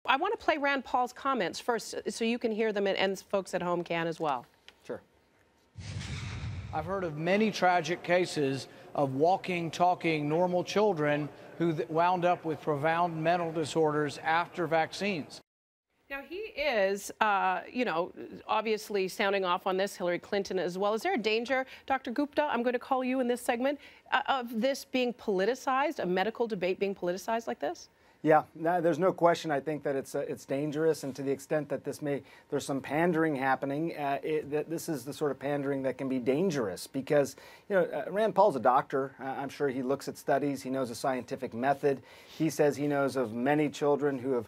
I want to play Rand Paul's comments first so you can hear them and folks at home can as well. Sure. I've heard of many tragic cases of walking, talking, normal children who wound up with profound mental disorders after vaccines. Now, he is, you know, obviously sounding off on this, Hillary Clinton as well. Is there a danger, Dr. Gupta, I'm going to call you in this segment, of this being politicized, a medical debate being politicized like this? Yeah, no, there's no question. I think that it's dangerous, and to the extent that there's some pandering happening, this is the sort of pandering that can be dangerous because, you know, Rand Paul's a doctor. I'm sure he looks at studies. He knows a scientific method. He says he knows of many children who have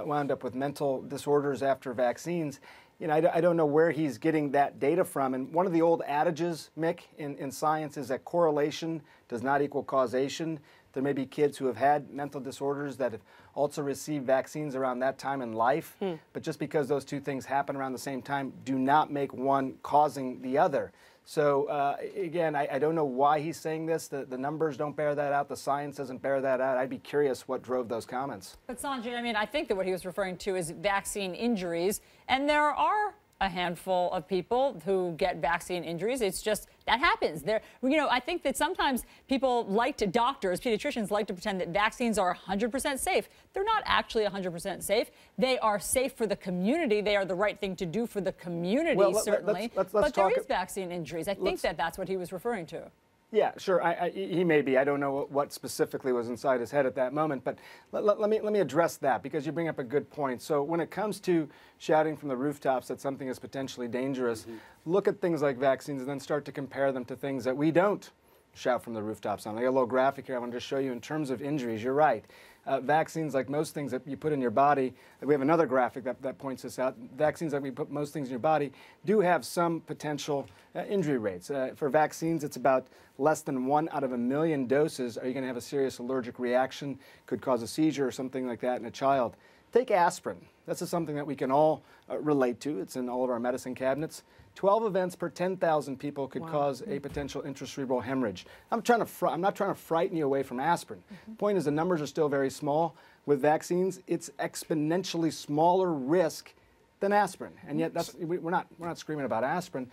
wound up with mental disorders after vaccines. You know, I don't know where he's getting that data from. And one of the old adages, Mick, in science is that correlation does not equal causation. There may be kids who have had mental disorders that have also received vaccines around that time in life. But just because those two things happen around the same time do not make one causing the other. So, again, I don't know why he's saying this. The numbers don't bear that out. The science doesn't bear that out. I'd be curious what drove those comments. But, Sanjay, I mean, I think that what he was referring to is vaccine injuries. And there are a handful of people who get vaccine injuries. It's just that happens. There, you know, I think that sometimes doctors, pediatricians like to pretend that vaccines are 100% safe. They're not actually 100% safe. They are safe for the community. They are the right thing to do for the community, certainly. But there is vaccine injuries. I think that's what he was referring to. Yeah, sure. He may be. I don't know what specifically was inside his head at that moment, but let me address that because you bring up a good point. So when it comes to shouting from the rooftops that something is potentially dangerous, look at things like vaccines and then start to compare them to things that we don't shout from the rooftops on. I got a little graphic here I wanted to show you in terms of injuries. You're right. Vaccines, like most things that you put in your body, we have another graphic that points this out. Vaccines, like we put most things in your body, do have some potential injury rates. For vaccines, it's about less than 1 out of 1,000,000 doses. Are you going to have a serious allergic reaction? Could cause a seizure or something like that in a child. Take aspirin. This is something that we can all relate to. It's in all of our medicine cabinets. 12 events per 10,000 people could cause a potential intracerebral hemorrhage. I'm not trying to frighten you away from aspirin. Point is, the numbers are still very small. With vaccines, it's exponentially smaller risk than aspirin, and yet we're not screaming about aspirin.